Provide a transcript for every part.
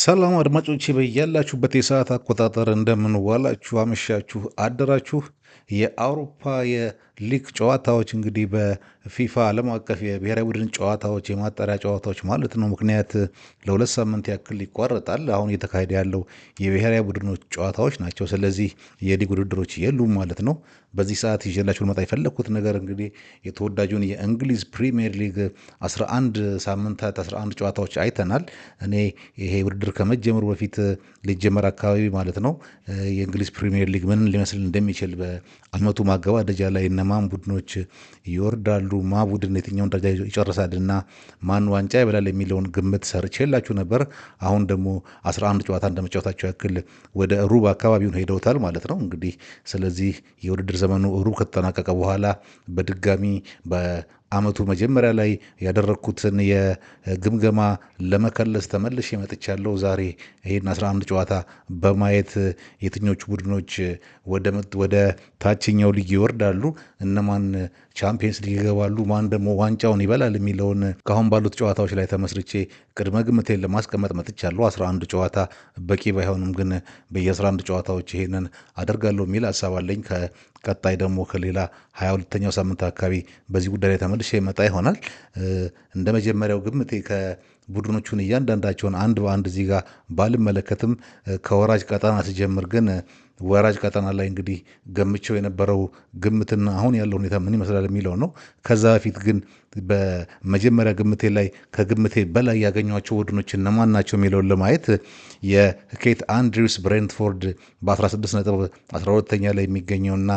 ሰላም አድማጮቼ በያላችሁበት የሰዓት አቆጣጠር እንደምን ዋላችሁ፣ አመሻችሁ፣ አደራችሁ። የአውሮፓ የሊግ ጨዋታዎች እንግዲህ በፊፋ ዓለም አቀፍ የብሔራዊ ቡድን ጨዋታዎች የማጣሪያ ጨዋታዎች ማለት ነው ምክንያት ለሁለት ሳምንት ያክል ይቋረጣል። አሁን እየተካሄደ ያለው የብሔራዊ ቡድኖች ጨዋታዎች ናቸው። ስለዚህ የሊግ ውድድሮች የሉም ማለት ነው። በዚህ ሰዓት ይዤላችሁ ልመጣ የፈለግኩት ነገር እንግዲህ የተወዳጁን የእንግሊዝ ፕሪሚየር ሊግ 11 ሳምንታት 11 ጨዋታዎች አይተናል። እኔ ይሄ ውድድር ከመጀመሩ በፊት ሊጀመር አካባቢ ማለት ነው የእንግሊዝ ፕሪሚየር ሊግ ምን ሊመስል እንደሚችል በአመቱ ማገባደጃ ላይ እነማን ቡድኖች ይወርዳሉ፣ ማ ቡድን የትኛውን ደረጃ ይጨርሳል እና ማን ዋንጫ ይበላል የሚለውን ግምት ሰርቼላችሁ ነበር። አሁን ደግሞ 11 ጨዋታ እንደመጫወታቸው ያክል ወደ ሩብ አካባቢውን ሄደውታል ማለት ነው እንግዲህ። ስለዚህ የውድድር ዘመኑ ሩብ ከተጠናቀቀ በኋላ በድጋሚ በአመቱ መጀመሪያ ላይ ያደረግኩትን የግምገማ ለመከለስ ተመልሼ መጥቻለሁ። ዛሬ ይህን 11 ጨዋታ በማየት የትኞቹ ቡድኖች ወደ ታችኛው ሊግ ይወርዳሉ፣ እነማን ቻምፒየንስ ሊግ ይገባሉ፣ ማን ደግሞ ዋንጫውን ይበላል የሚለውን ከአሁን ባሉት ጨዋታዎች ላይ ተመስርቼ ቅድመ ግምቴን ለማስቀመጥ መጥቻለሁ። 11 ጨዋታ በቂ ባይሆንም ግን በየ11 ጨዋታዎች ይሄንን አደርጋለሁ የሚል ሀሳብ አለኝ። ከቀጣይ ደግሞ ከሌላ 22ኛው ሳምንት አካባቢ በዚህ ጉዳይ ላይ ተመልሼ መጣ ይሆናል። እንደ መጀመሪያው ግምቴ ቡድኖቹን እያንዳንዳቸውን አንድ በአንድ እዚህ ጋር ባልመለከትም ከወራጅ ቀጠና ሲጀምር ግን ወራጅ ቀጠና ላይ እንግዲህ ገምቸው የነበረው ግምትና አሁን ያለው ሁኔታ ምን ይመስላል የሚለው ነው። ከዛ በፊት ግን በመጀመሪያ ግምቴ ላይ ከግምቴ በላይ ያገኟቸው ቡድኖች እነማን ናቸው የሚለውን ለማየት የኬት አንድሪውስ ብሬንትፎርድ በ16 ነጥብ 12ኛ ላይ የሚገኘውና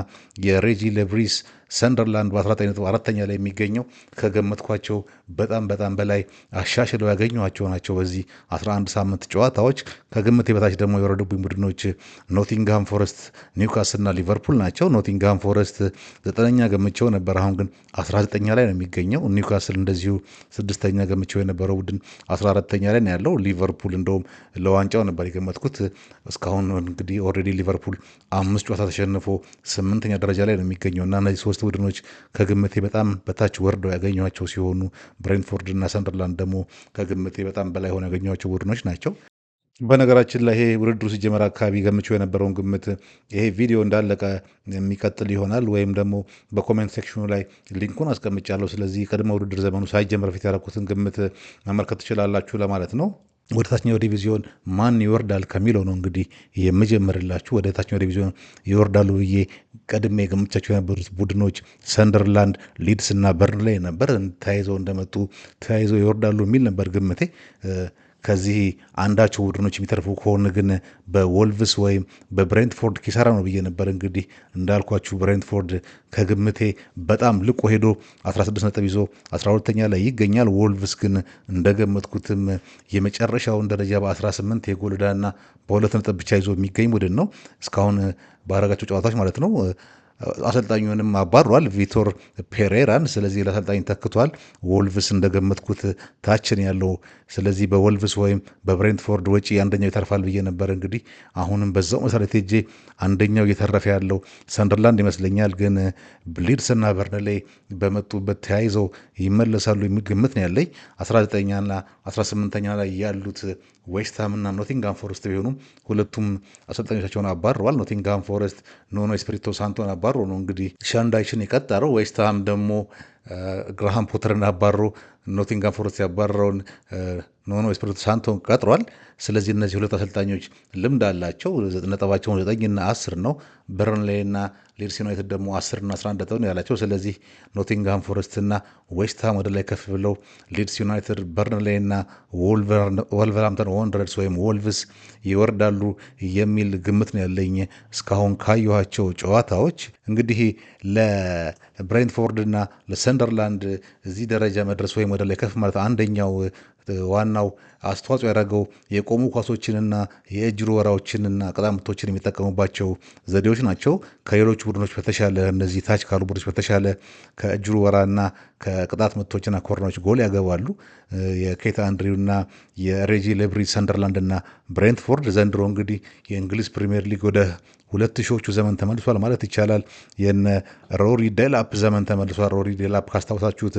የሬጂ ሌቭሪስ ሰንደርላንድ በ19 ነጥብ አራተኛ ላይ የሚገኘው ከገመትኳቸው በጣም በላይ አሻሽለው ያገኟቸው ናቸው። በዚህ 11 ሳምንት ጨዋታዎች ከግምቴ በታች ደግሞ የወረዱብኝ ቡድኖች ኖቲንግሃም ፎረስት፣ ኒውካስል እና ሊቨርፑል ናቸው። ኖቲንግሃም ፎረስት 9ኛ ገምቼው ነበር፣ አሁን ግን 19ኛ ላይ ነው የሚገኘው። ኒውካስል እንደዚሁ 6ኛ ገምቼው የነበረው ቡድን 14ኛ ላይ ነው ያለው። ሊቨርፑል እንደውም ለዋንጫው ነበር የገመትኩት። እስካሁን እንግዲህ ኦልሬዲ ሊቨርፑል 5 ጨዋታ ተሸንፎ 8ኛ ደረጃ ላይ ነው የሚገኘው እና እነዚህ ሶስት ቡድኖች ከግምቴ በጣም በታች ወርደው ያገኟቸው ሲሆኑ ብሬንትፎርድ እና ሰንደርላንድ ደግሞ ከግምቴ በጣም በላይ ሆነው ያገኟቸው ቡድኖች ናቸው። በነገራችን ላይ ይሄ ውድድሩ ሲጀመር አካባቢ ገምቼው የነበረውን ግምት ይሄ ቪዲዮ እንዳለቀ የሚቀጥል ይሆናል ወይም ደግሞ በኮሜንት ሴክሽኑ ላይ ሊንኩን አስቀምጫለሁ። ስለዚህ ቅድመ ውድድር ዘመኑ ሳይጀመር በፊት ያደረኩትን ግምት መመልከት ትችላላችሁ ለማለት ነው። ወደ ታችኛው ዲቪዚዮን ማን ይወርዳል ከሚለው ነው እንግዲህ የምጀምርላችሁ። ወደ ታችኛው ዲቪዚዮን ይወርዳሉ ብዬ ቀድሜ ገምቻቸው የነበሩት ቡድኖች ሰንደርላንድ፣ ሊድስ እና በርንሌይ ነበር። ተያይዘው እንደመጡ ተያይዘው ይወርዳሉ የሚል ነበር ግምቴ። ከዚህ አንዳቸው ቡድኖች የሚተርፉ ከሆነ ግን በወልቭስ ወይም በብሬንትፎርድ ኪሳራ ነው ብዬ ነበር። እንግዲህ እንዳልኳችሁ ብሬንትፎርድ ከግምቴ በጣም ልቆ ሄዶ 16 ነጥብ ይዞ 12ኛ ላይ ይገኛል። ወልቭስ ግን እንደገመትኩትም የመጨረሻውን ደረጃ በ18 የጎል ዕዳና በ2 ነጥብ ብቻ ይዞ የሚገኝ ቡድን ነው እስካሁን ባረጋቸው ጨዋታዎች ማለት ነው። አሰልጣኙንም አባሯል ቪቶር ፔሬራን። ስለዚህ ለአሰልጣኝ ተክቷል። ወልቭስ እንደገመትኩት ታችን ያለው። ስለዚህ በወልቭስ ወይም በብሬንትፎርድ ወጪ አንደኛው ይተርፋል ብዬ ነበር። እንግዲህ አሁንም በዛው መሰረት ሄጄ አንደኛው እየተረፈ ያለው ሰንደርላንድ ይመስለኛል። ግን ሊድስና በርንሌይ በመጡበት ተያይዘው ይመለሳሉ የሚል ግምት ነው ያለኝ። 19ኛና 18ኛ ላይ ያሉት ዌስትሃምና ኖቲንግሃም ፎረስት ቢሆኑም ሁለቱም አሰልጣኞቻቸውን አባረዋል። ኖቲንግሃም ፎረስት ኖኖ ኤስፒሪቶ ሳንቶን አባሮ ነው እንግዲህ ሻንዳይችን የቀጠረው። ዌስትሃም ደግሞ ግራሃም ፖተርን አባሮ ኖቲንግሃም ፎረስት ያባረረውን ኖኖ ኤስፒሪቶ ሳንቶን ቀጥሯል። ስለዚህ እነዚህ ሁለት አሰልጣኞች ልምድ አላቸው። ነጥባቸውን 9ና 10 ነው። በርንሌይና ሊድስ ዩናይትድ ደግሞ 10ና 11 ነጥብ ነው ያላቸው። ስለዚህ ኖቲንግሃም ፎረስትና ዌስትሃም ወደ ላይ ከፍ ብለው ሊድስ ዩናይትድ፣ በርንሌይና ወልቨርሃምተን ወንደረርስ ወይም ወልቭስ ይወርዳሉ የሚል ግምት ነው ያለኝ እስካሁን ካየኋቸው ጨዋታዎች። እንግዲህ ለብሬንትፎርድና ለሰንደርላንድ እዚህ ደረጃ መድረስ ወይም ወደ ላይ ከፍ ማለት አንደኛው ዋናው አስተዋጽኦ ያደረገው የቆሙ ኳሶችንና የእጅ ወራዎችንና ቅጣት ምቶችን የሚጠቀሙባቸው ዘዴዎች ናቸው። ከሌሎች ቡድኖች በተሻለ እነዚህ ታች ካሉ ቡድኖች በተሻለ ከእጅ ወራና ከቅጣት ምቶችና ኮርናዎች ጎል ያገባሉ። የኬት አንድሪውና የሬጂ ሌቭሪ ሰንደርላንድና ብሬንትፎርድ ዘንድሮ እንግዲህ የእንግሊዝ ፕሪሚየር ሊግ ወደ 2000ዎቹ ዘመን ተመልሷል ማለት ይቻላል። የነ ሮሪ ዴላፕ ዘመን ተመልሷል። ሮሪ ዴላፕ ካስታውሳችሁት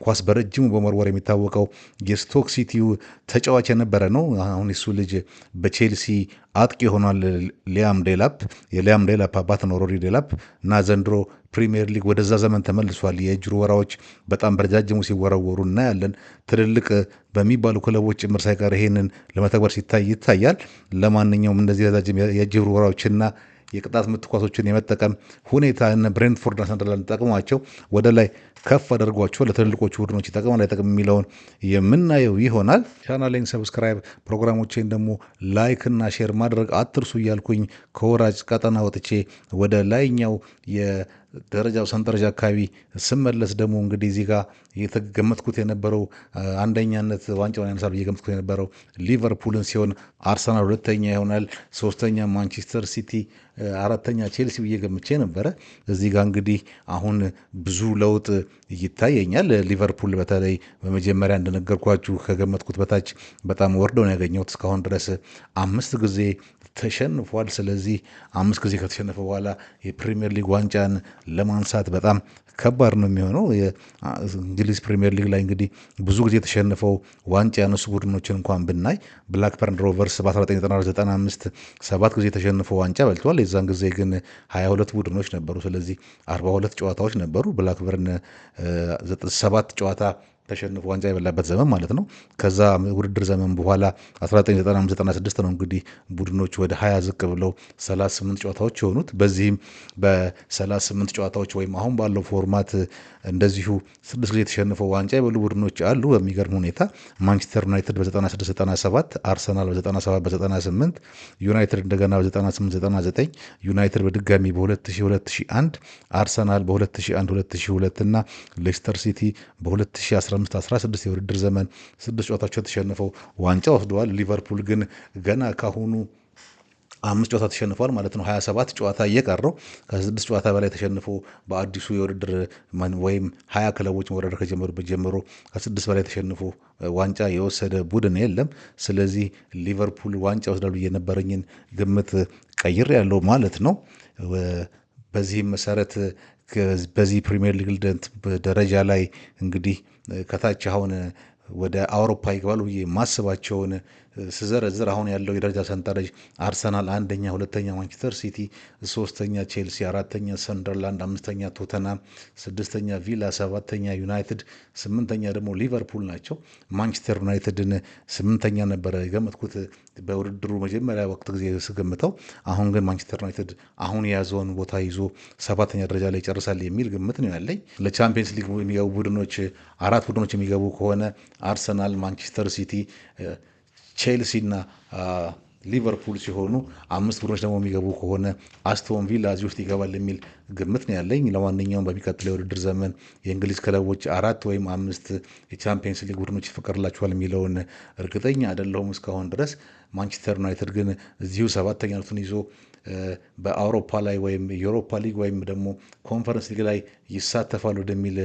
ኳስ በረጅሙ በመወርወር የሚታወቀው የስቶክ ሲቲው ተጫዋች የነበረ ነው። አሁን የሱ ልጅ በቼልሲ አጥቂ ሆኗል። ሊያም ዴላፕ የሊያም ዴላፕ አባት ነው ሮሪ ዴላፕ እና ዘንድሮ ፕሪሚየር ሊግ ወደዛ ዘመን ተመልሷል። የእጅ ወራዎች በጣም በረጃጅሙ ሲወረወሩ እናያለን። ትልልቅ በሚባሉ ክለቦች ጭምር ሳይቀር ይሄንን ለመተግበር ይታያል። ለማንኛውም እንደዚህ ረጃጅም የእጅ ወራዎችና የቅጣት ምት ኳሶችን የመጠቀም ሁኔታ እነ ብሬንትፎርድና ሰንደርላንድ ጠቅሟቸው ወደ ላይ ከፍ አድርጓቸው ለትልልቆቹ ቡድኖች ይጠቅማል አይጠቅም የሚለውን የምናየው ይሆናል። ቻናሌን ሰብስክራይብ፣ ፕሮግራሞቼን ደግሞ ላይክ እና ሼር ማድረግ አትርሱ እያልኩኝ ከወራጅ ቀጠና ወጥቼ ወደ ላይኛው የደረጃው ሰንጠረዥ አካባቢ ስመለስ ደግሞ እንግዲህ እዚህ ጋር የተገመትኩት የነበረው አንደኛነት ዋንጫውን ያነሳል ብዬ ገመትኩት የነበረው ሊቨርፑልን ሲሆን አርሰናል ሁለተኛ ይሆናል፣ ሶስተኛ ማንቸስተር ሲቲ፣ አራተኛ ቼልሲ ብዬ ገምቼ ነበረ። እዚህ ጋር እንግዲህ አሁን ብዙ ለውጥ ይታየኛል። ሊቨርፑል በተለይ በመጀመሪያ እንደነገርኳችሁ ከገመትኩት በታች በጣም ወርዶ ነው ያገኘሁት። እስካሁን ድረስ 5 ጊዜ ተሸንፏል። ስለዚህ 5 ጊዜ ከተሸነፈ በኋላ የፕሪሚየር ሊግ ዋንጫን ለማንሳት በጣም ከባድ ነው የሚሆነው። የእንግሊዝ ፕሪሚየር ሊግ ላይ እንግዲህ ብዙ ጊዜ የተሸነፈው ዋንጫ ያነሱ ቡድኖችን እንኳን ብናይ ብላክበርን ሮቨርስ በ1995 7 ጊዜ የተሸነፈው ዋንጫ በልቷል። የዛን ጊዜ ግን 22 ቡድኖች ነበሩ። ስለዚህ 42 ጨዋታዎች ነበሩ። ብላክበርን 7 ጨዋታ ተሸንፎ ዋንጫ የበላበት ዘመን ማለት ነው። ከዛ ውድድር ዘመን በኋላ 1995/96 ነው እንግዲህ ቡድኖች ወደ 20 ዝቅ ብለው 38 ጨዋታዎች የሆኑት። በዚህም በ38 ጨዋታዎች ወይም አሁን ባለው ፎርማት እንደዚሁ 6 ጊዜ የተሸንፈው ዋንጫ የበሉ ቡድኖች አሉ። በሚገርም ሁኔታ ማንቸስተር ዩናይትድ በ96/97፣ አርሰናል በ97/98፣ ዩናይትድ እንደገና በ98/99፣ ዩናይትድ በድጋሚ በ2000/2001፣ አርሰናል በ2001/2002 እና ሌስተር ሲቲ በ2015/16 የውድድር ዘመን 6 ጨዋታዎች ተሸንፈው ዋንጫ ወስደዋል። ሊቨርፑል ግን ገና ካሁኑ 5 ጨዋታ ተሸንፏል ማለት ነው። 27 ጨዋታ እየቀረው ከ6 ጨዋታ በላይ ተሸንፎ በአዲሱ የውድድር ወይም 20 ክለቦች መወዳደር ከጀመሩበት ጀምሮ ከ6 በላይ ተሸንፎ ዋንጫ የወሰደ ቡድን የለም። ስለዚህ ሊቨርፑል ዋንጫ ወስዳሉ የነበረኝን ግምት ቀይር ያለው ማለት ነው። በዚህም መሰረት በዚህ ፕሪሚየር ሊግ ደረጃ ላይ እንግዲህ ከታች አሁን ወደ አውሮፓ ይገባሉ ብዬ ማስባቸውን ስዘረዝር አሁን ያለው የደረጃ ሰንጠረዥ አርሰናል አንደኛ፣ ሁለተኛ ማንቸስተር ሲቲ፣ ሶስተኛ ቼልሲ፣ አራተኛ ሰንደርላንድ፣ አምስተኛ ቶተናም፣ ስድስተኛ ቪላ፣ ሰባተኛ ዩናይትድ፣ ስምንተኛ ደግሞ ሊቨርፑል ናቸው። ማንቸስተር ዩናይትድን ስምንተኛ ነበረ የገመትኩት በውድድሩ መጀመሪያ ወቅት ጊዜ ስገምተው። አሁን ግን ማንቸስተር ዩናይትድ አሁን የያዘውን ቦታ ይዞ 7ኛ ደረጃ ላይ ይጨርሳል የሚል ግምት ነው ያለኝ። ለቻምፒየንስ ሊግ የሚገቡ ቡድኖች 4 ቡድኖች የሚገቡ ከሆነ አርሰናል፣ ማንቸስተር ሲቲ፣ ቼልሲ እና ሊቨርፑል ሲሆኑ 5 ቡድኖች ደግሞ የሚገቡ ከሆነ አስቶን ቪላ እዚህ ውስጥ ይገባል የሚል ግምት ነው ያለኝ። ለማንኛውም በሚቀጥለው የውድድር ዘመን የእንግሊዝ ክለቦች 4 ወይም 5 የቻምፒየንስ ሊግ ቡድኖች ይፈቀድላቸዋል የሚለውን እርግጠኛ አይደለሁም እስካሁን ድረስ። ማንቸስተር ዩናይትድ ግን እዚሁ 7ኛነቱን ይዞ በአውሮፓ ላይ ወይም ዩሮፓ ሊግ ወይም ደግሞ ኮንፈረንስ ሊግ ላይ ይሳተፋል ወደሚል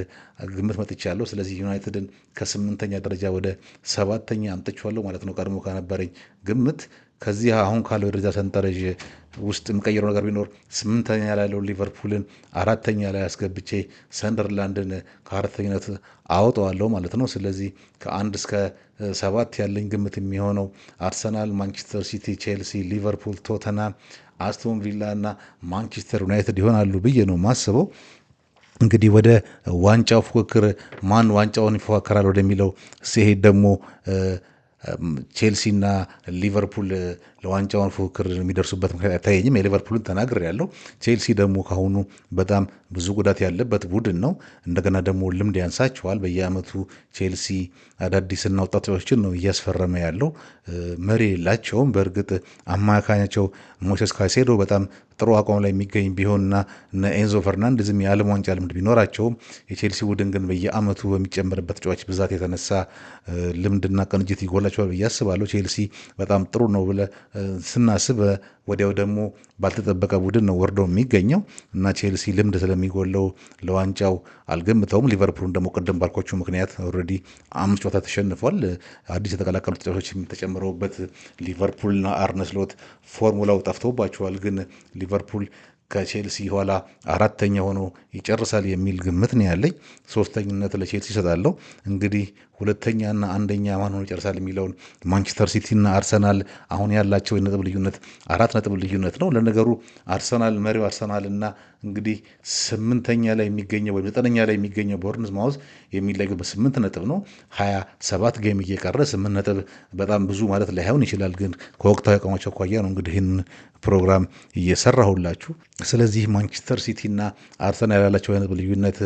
ግምት መጥቻለሁ። ስለዚህ ዩናይትድን ከ8ኛ ደረጃ ወደ 7ኛ አምጥቼዋለሁ ማለት ነው ቀድሞ ከነበረኝ ግምት። ከዚህ አሁን ካለው የደረጃ ሰንጠረዥ ውስጥ የምቀይረው ነገር ቢኖር 8ኛ ላይ ያለው ሊቨርፑልን 4ኛ ላይ አስገብቼ ሰንደርላንድን ከ4ኛነት አወጣዋለሁ ማለት ነው። ስለዚህ ከ1 እስከ 7 ያለኝ ግምት የሚሆነው አርሰናል፣ ማንቸስተር ሲቲ፣ ቼልሲ፣ ሊቨርፑል፣ ቶተናም፣ አስቶን ቪላ እና ማንቸስተር ዩናይትድ ይሆናሉ ብዬ ነው ማስበው። እንግዲህ ወደ ዋንጫው ፉክክር ማን ዋንጫውን ይፎካከራል ወደሚለው ሲሄድ ደግሞ ቼልሲና ሊቨርፑል ለዋንጫውን ፉክክር የሚደርሱበት ምክንያት አይታየኝም። የሊቨርፑልን ተናግሬያለሁ። ቼልሲ ደግሞ ካሁኑ በጣም ብዙ ጉዳት ያለበት ቡድን ነው። እንደገና ደግሞ ልምድ ያንሳቸዋል። በየዓመቱ ቼልሲ አዳዲስና ወጣት ተጫዋቾችን ነው እያስፈረመ ያለው። መሪ የላቸውም። በእርግጥ አማካኛቸው ሞሴስ ካይሴዶ በጣም ጥሩ አቋም ላይ የሚገኝ ቢሆንና ኤንዞ ፈርናንዴዝም የዓለም ዋንጫ ልምድ ቢኖራቸውም የቼልሲ ቡድን ግን በየዓመቱ በሚጨመርበት ተጫዋች ብዛት የተነሳ ልምድና ቅንጅት ይጎላቸዋል ብዬ አስባለሁ። ቼልሲ በጣም ጥሩ ነው ብለህ ስናስብ ወዲያው ደግሞ ባልተጠበቀ ቡድን ነው ወርዶ የሚገኘው እና ቼልሲ ልምድ ስለሚጎለው ለዋንጫው አልገምተውም። ሊቨርፑልን ደግሞ ቅድም ባልኳችሁ ምክንያት ኦልሬዲ 5 ጨዋታ ተሸንፏል። አዲስ የተቀላቀሉ ተጫዋቾች ተጨምረውበት ሊቨርፑልና አርነ ስሎት ፎርሙላው ጠፍቶባቸዋል። ግን ሊቨርፑል ከቼልሲ ኋላ 4ተኛ ሆኖ ይጨርሳል የሚል ግምት ነው ያለኝ። 3ተኝነት ለቼልሲ ይሰጣለሁ። እንግዲህ 2ተኛና 1ኛ ማን ሆኖ ይጨርሳል የሚለውን ማንቸስተር ሲቲና አርሰናል አሁን ያላቸው የነጥብ ልዩነት 4 ነጥብ ልዩነት ነው። ለነገሩ አርሰናል መሪው አርሰናልና እንግዲህ 8ተኛ ላይ የሚገኘው ወይም 9ኛ ላይ የሚገኘው ቦርንማውዝ የሚለየው በ8 ነጥብ ነው። 27 ጌም እየቀረ 8 ነጥብ በጣም ብዙ ማለት ላይሆን ይችላል። ግን ከወቅታዊ አቋማቸው አኳያ ነው እንግዲህ ይህን ፕሮግራም እየሰራሁላችሁ። ስለዚህ ማንቸስተር ሲቲና አርሰናል ያላቸው የነጥብ ልዩነት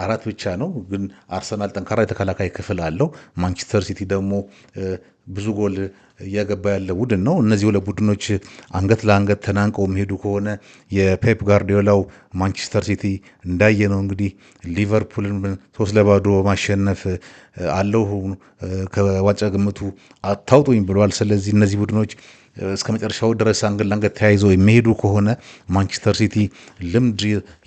4 ብቻ ነው። ግን አርሰናል ጠንካራ የተከላካይ ክፍል አለው። ማንቸስተር ሲቲ ደግሞ ብዙ ጎል እያገባ ያለ ቡድን ነው። እነዚህ ሁለት ቡድኖች አንገት ለአንገት ተናንቀው የሚሄዱ ከሆነ የፔፕ ጋርዲዮላው ማንቸስተር ሲቲ እንዳየ ነው እንግዲህ ሊቨርፑልን 3-0 በማሸነፍ አለው ከዋንጫ ግምቱ አታውጡኝ ብለዋል። ስለዚህ እነዚህ ቡድኖች እስከ መጨረሻው ድረስ አንገት ለአንገት ተያይዘው የሚሄዱ ከሆነ ማንቸስተር ሲቲ ልምድ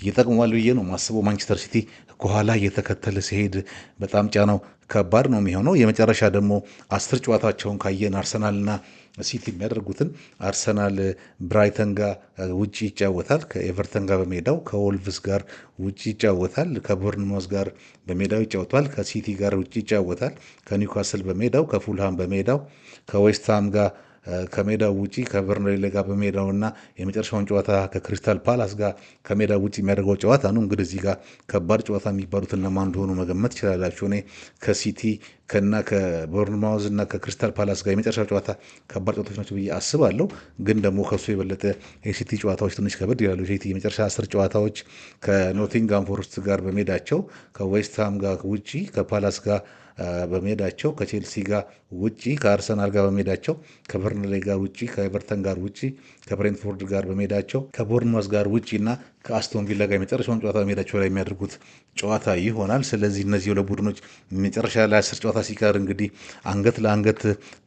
ይጠቅሟል ብዬ ነው ማስበው። ማንቸስተር ሲቲ ከኋላ እየተከተለ ሲሄድ በጣም ጫናው ከባድ ነው የሚሆነው። የመጨረሻ ደግሞ 10 ጨዋታቸውን ካየን አርሰናልና ሲቲ የሚያደርጉትን አርሰናል ብራይተን ጋር ውጭ ይጫወታል፣ ከኤቨርተን ጋር በሜዳው፣ ከወልቭስ ጋር ውጭ ይጫወታል፣ ከቦርንሞዝ ጋር በሜዳው ይጫወታል፣ ከሲቲ ጋር ውጭ ይጫወታል፣ ከኒውካስል በሜዳው፣ ከፉልሃም በሜዳው፣ ከዌስትሃም ጋር ከሜዳው ውጪ ከበርንሌ ጋር በሜዳው እና የመጨረሻውን ጨዋታ ከክሪስታል ፓላስ ጋር ከሜዳው ውጪ የሚያደርገው ጨዋታ ነው። እንግዲህ እዚህ ጋር ከባድ ጨዋታ የሚባሉት እነማን እንደሆኑ መገመት ይችላላችሁ። እኔ ከሲቲ ከቦርንማውዝ እና ከክሪስታል ፓላስ ጋር የመጨረሻ ጨዋታ ከባድ ጨዋታዎች ናቸው ብዬ አስባለሁ። ግን ደግሞ ከሱ የበለጠ የሲቲ ጨዋታዎች ትንሽ ከበድ ይላሉ። ሲቲ የመጨረሻ 10 ጨዋታዎች ከኖቲንጋም ፎረስት ጋር በሜዳቸው፣ ከዌስትሃም ጋር ውጪ፣ ከፓላስ ጋር በሜዳቸው፣ ከቼልሲ ጋር ውጪ፣ ከአርሰናል ጋር በሜዳቸው፣ ከበርንሌ ጋር ውጪ፣ ከኤቨርተን ጋር ውጪ፣ ከብሬንትፎርድ ጋር በሜዳቸው፣ ከቦርንማውዝ ጋር ውጪ እና ከአስቶን ቪላ ጋር የመጨረሻውን ጨዋታ በሜዳቸው ላይ የሚያደርጉት ጨዋታ ይሆናል። ስለዚህ እነዚህ ሁለት ቡድኖች መጨረሻ ላይ 10 ጨዋታ ሲቀር እንግዲህ አንገት ለአንገት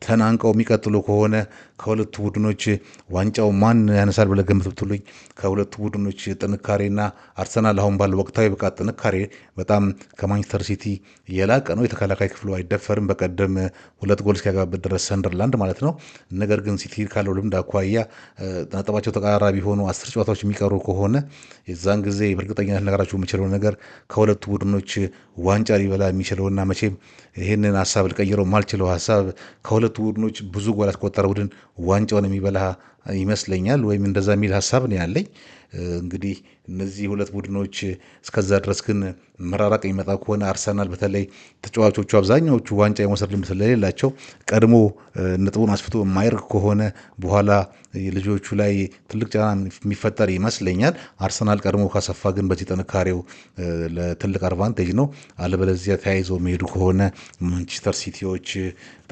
ተናንቀው የሚቀጥሉ ከሆነ ከሁለቱ ቡድኖች ዋንጫው ማን ያነሳል ብለህ ገምት ብትሉኝ ከሁለቱ ቡድኖች ጥንካሬና አርሰናል አሁን ባለው ወቅታዊ ብቃት ጥንካሬ በጣም ከማንቸስተር ሲቲ የላቀ ነው። የተከላካይ ክፍሉ አይደፈርም። በቀደም 2 ጎል እስኪያገባበት ድረስ ሰንደርላንድ ማለት ነው። ነገር ግን ሲቲ ካለው ልምድ አኳያ ነጥባቸው ተቀራራቢ ሆኑ 10 ጨዋታዎች የሚቀሩ ከሆነ የዛን ጊዜ በእርግጠኝነት ነገራችሁ የምችለው ነገር ከሁለቱ ቡድኖች ዋንጫ ሊበላ የሚችለውና መቼም ይህንን ሀሳብ ልቀይረው ማልችለው ሀሳብ ከሁለቱ ቡድኖች ብዙ ጎል ያስቆጠረ ቡድን ዋንጫውን የሚበላ ይመስለኛል። ወይም እንደዛ የሚል ሀሳብ ነው ያለኝ። እንግዲህ እነዚህ ሁለት ቡድኖች እስከዛ ድረስ ግን መራራቅ የሚመጣ ከሆነ አርሰናል በተለይ ተጫዋቾቹ አብዛኛዎቹ ዋንጫ የመውሰድ ልምድ ስለሌላቸው ቀድሞ ነጥቡን አስፍቶ የማይርቅ ከሆነ በኋላ ልጆቹ ላይ ትልቅ ጫና የሚፈጠር ይመስለኛል። አርሰናል ቀድሞ ካሰፋ ግን በዚህ ጥንካሬው ለትልቅ አድቫንቴጅ ነው። አለበለዚያ ተያይዘው የሚሄዱ ከሆነ ማንቸስተር ሲቲዎች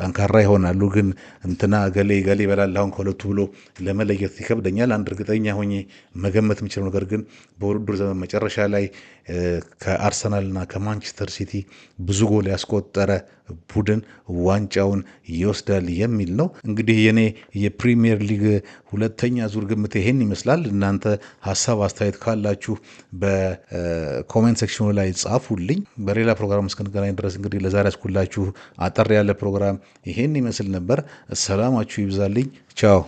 ጠንካራ ይሆናሉ። ግን እንትና ገሌ ገሌ ይበላል አሁን ከሁለቱ ብሎ ለመለየት ይከብደኛል። አንድ እርግጠኛ ሆኜ መገመት የሚችለው ነገር ግን በውድድር ዘመን መጨረሻ ላይ ከአርሰናልና ከማንቸስተር ሲቲ ብዙ ጎል ያስቆጠረ ቡድን ዋንጫውን ይወስዳል የሚል ነው። እንግዲህ የኔ የፕሪሚየር ሊግ 2ኛ ዙር ግምት ይሄን ይመስላል። እናንተ ሀሳብ አስተያየት ካላችሁ በኮሜንት ሴክሽኑ ላይ ጻፉልኝ። በሌላ ፕሮግራም እስክንገናኝ ድረስ እንግዲህ ለዛሬ ያስኩላችሁ አጠር ያለ ፕሮግራም ይሄን ይመስል ነበር። ሰላማችሁ ይብዛልኝ። ቻው